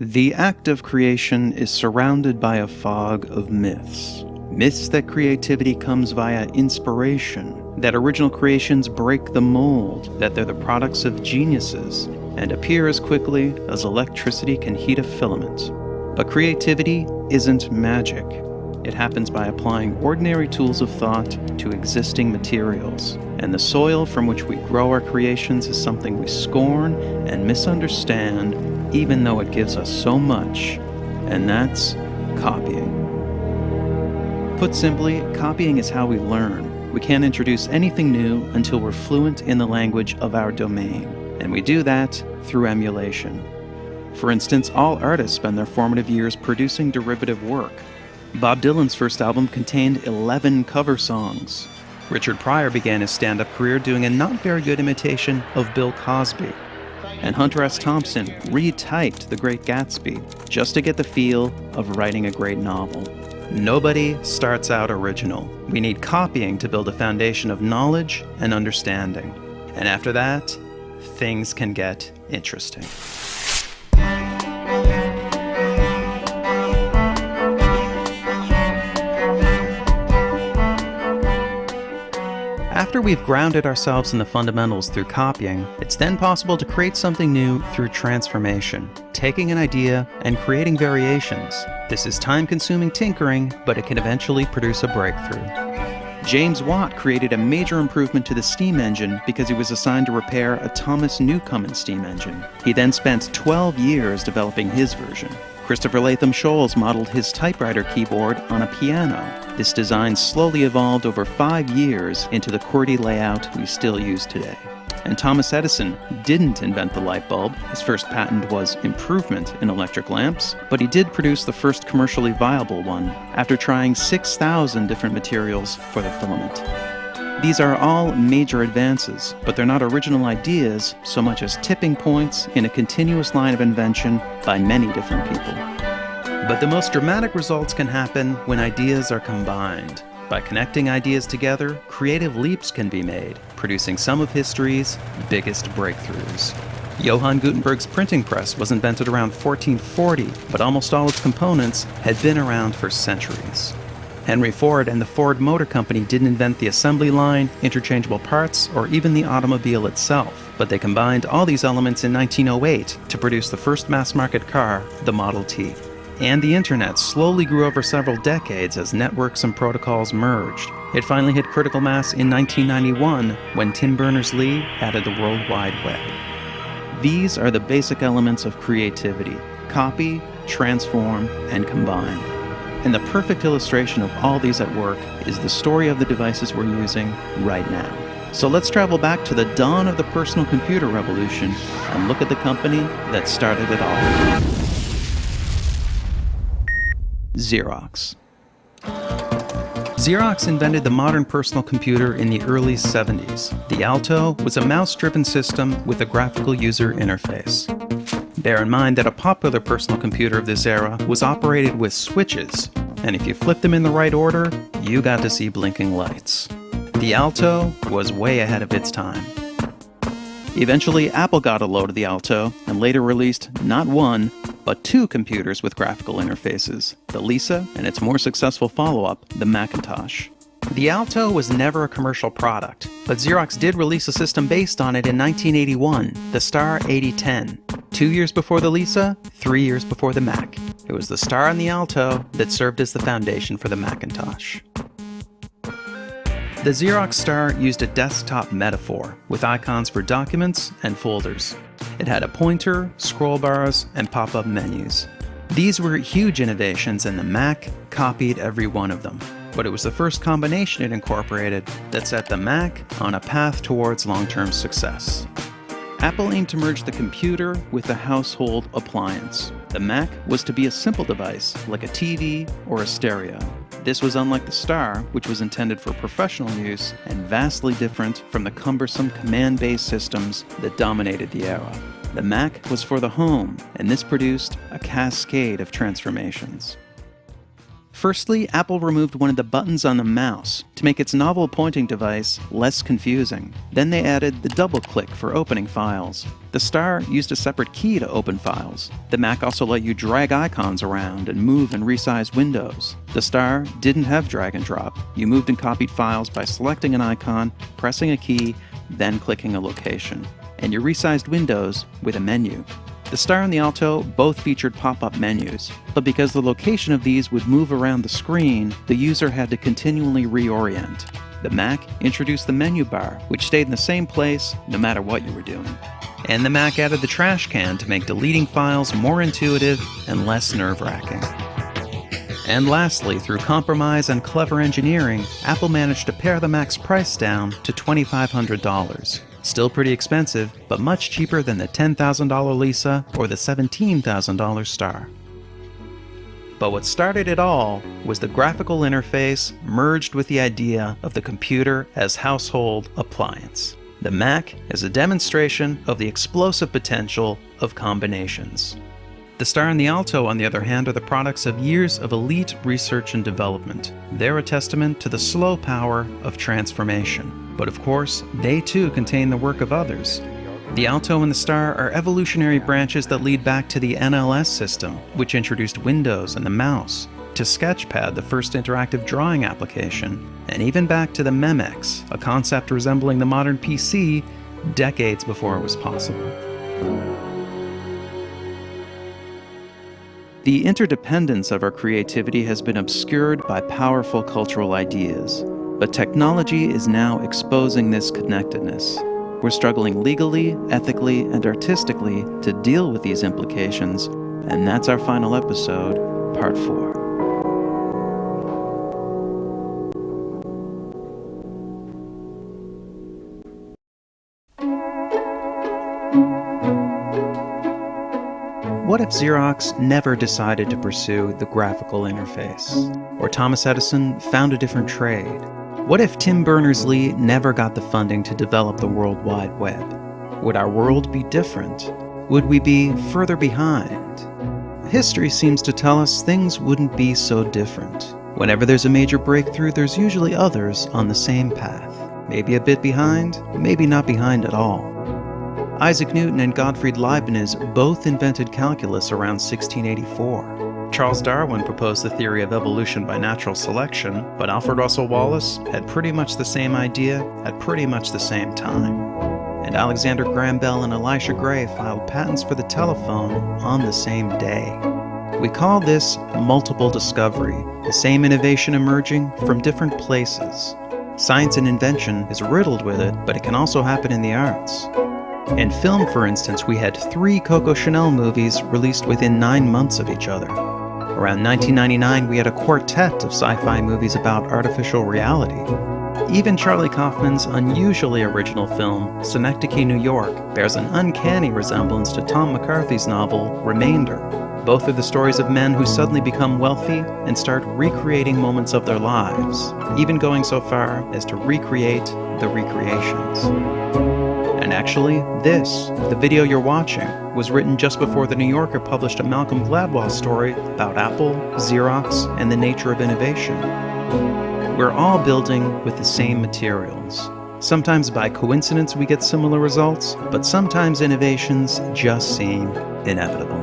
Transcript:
The act of creation is surrounded by a fog of myths. Myths that creativity comes via inspiration, that original creations break the mold, that they're the products of geniuses, and appear as quickly as electricity can heat a filament. But creativity isn't magic. It happens by applying ordinary tools of thought to existing materials, and the soil from which we grow our creations is something we scorn and misunderstand, even though it gives us so much, and that's copying. Put simply, copying is how we learn. We can't introduce anything new until we're fluent in the language of our domain, and we do that through emulation. For instance, all artists spend their formative years producing derivative work. Bob Dylan's first album contained 11 cover songs. Richard Pryor began his stand-up career doing a not very good imitation of Bill Cosby. And Hunter S. Thompson retyped The Great Gatsby just to get the feel of writing a great novel. Nobody starts out original. We need copying to build a foundation of knowledge and understanding. And after that, things can get interesting. After we've grounded ourselves in the fundamentals through copying, it's then possible to create something new through transformation, taking an idea and creating variations. This is time-consuming tinkering, but it can eventually produce a breakthrough. James Watt created a major improvement to the steam engine because he was assigned to repair a Thomas Newcomen steam engine. He then spent 12 years developing his version. Christopher Latham Scholes modeled his typewriter keyboard on a piano. This design slowly evolved over 5 years into the QWERTY layout we still use today. And Thomas Edison didn't invent the light bulb. His first patent was improvement in electric lamps, but he did produce the first commercially viable one after trying 6,000 different materials for the filament. These are all major advances, but they're not original ideas so much as tipping points in a continuous line of invention by many different people. But the most dramatic results can happen when ideas are combined. By connecting ideas together, creative leaps can be made, producing some of history's biggest breakthroughs. Johann Gutenberg's printing press was invented around 1440, but almost all its components had been around for centuries. Henry Ford and the Ford Motor Company didn't invent the assembly line, interchangeable parts, or even the automobile itself, but they combined all these elements in 1908 to produce the first mass-market car, the Model T. And the internet slowly grew over several decades as networks and protocols merged. It finally hit critical mass in 1991 when Tim Berners-Lee added the World Wide Web. These are the basic elements of creativity: copy, transform, and combine. And the perfect illustration of all these at work is the story of the devices we're using right now. So let's travel back to the dawn of the personal computer revolution and look at the company that started it all. Xerox. Xerox invented the modern personal computer in the early 70s. The Alto was a mouse-driven system with a graphical user interface. Bear in mind that a popular personal computer of this era was operated with switches, and if you flipped them in the right order, you got to see blinking lights. The Alto was way ahead of its time. Eventually, Apple got a load of the Alto and later released not one, but 2 computers with graphical interfaces, the Lisa and its more successful follow-up, the Macintosh. The Alto was never a commercial product, but Xerox did release a system based on it in 1981, the Star 8010. 2 years before the Lisa, 3 years before the Mac. It was the Star and the Alto that served as the foundation for the Macintosh. The Xerox Star used a desktop metaphor with icons for documents and folders. It had a pointer, scroll bars, and pop-up menus. These were huge innovations, and the Mac copied every one of them. But it was the first combination it incorporated that set the Mac on a path towards long-term success. Apple aimed to merge the computer with the household appliance. The Mac was to be a simple device, like a TV or a stereo. This was unlike the Star, which was intended for professional use, and vastly different from the cumbersome command-based systems that dominated the era. The Mac was for the home, and this produced a cascade of transformations. Firstly, Apple removed one of the buttons on the mouse to make its novel pointing device less confusing. Then they added the double click for opening files. The Star used a separate key to open files. The Mac also let you drag icons around and move and resize windows. The Star didn't have drag and drop. You moved and copied files by selecting an icon, pressing a key, then clicking a location. And you resized windows with a menu. The Star and the Alto both featured pop-up menus, but because the location of these would move around the screen, the user had to continually reorient. The Mac introduced the menu bar, which stayed in the same place no matter what you were doing. And the Mac added the trash can to make deleting files more intuitive and less nerve-wracking. And lastly, through compromise and clever engineering, Apple managed to pare the Mac's price down to $2,500. Still pretty expensive, but much cheaper than the $10,000 Lisa or the $17,000 Star. But what started it all was the graphical interface merged with the idea of the computer as household appliance. The Mac is a demonstration of the explosive potential of combinations. The Star and the Alto, on the other hand, are the products of years of elite research and development. They're a testament to the slow power of transformation. But of course, they too contain the work of others. The Alto and the Star are evolutionary branches that lead back to the NLS system, which introduced Windows and the mouse, to Sketchpad, the first interactive drawing application, and even back to the Memex, a concept resembling the modern PC decades before it was possible. The interdependence of our creativity has been obscured by powerful cultural ideas, but technology is now exposing this connectedness. We're struggling legally, ethically, and artistically to deal with these implications, and that's our final episode, Part 4. What if Xerox never decided to pursue the graphical interface? Or Thomas Edison found a different trade? What if Tim Berners-Lee never got the funding to develop the World Wide Web? Would our world be different? Would we be further behind? History seems to tell us things wouldn't be so different. Whenever there's a major breakthrough, there's usually others on the same path. Maybe a bit behind, maybe not behind at all. Isaac Newton and Gottfried Leibniz both invented calculus around 1684. Charles Darwin proposed the theory of evolution by natural selection, but Alfred Russel Wallace had pretty much the same idea at pretty much the same time. And Alexander Graham Bell and Elisha Gray filed patents for the telephone on the same day. We call this multiple discovery, the same innovation emerging from different places. Science and invention is riddled with it, but it can also happen in the arts. In film, for instance, we had 3 Coco Chanel movies released within 9 months of each other. Around 1999, we had a quartet of sci-fi movies about artificial reality. Even Charlie Kaufman's unusually original film, Synecdoche, New York, bears an uncanny resemblance to Tom McCarthy's novel, Remainder. Both are the stories of men who suddenly become wealthy and start recreating moments of their lives, even going so far as to recreate the recreations. And actually, the video you're watching, was written just before The New Yorker published a Malcolm Gladwell story about Apple, Xerox, and the nature of innovation. We're all building with the same materials. Sometimes by coincidence we get similar results, but sometimes innovations just seem inevitable.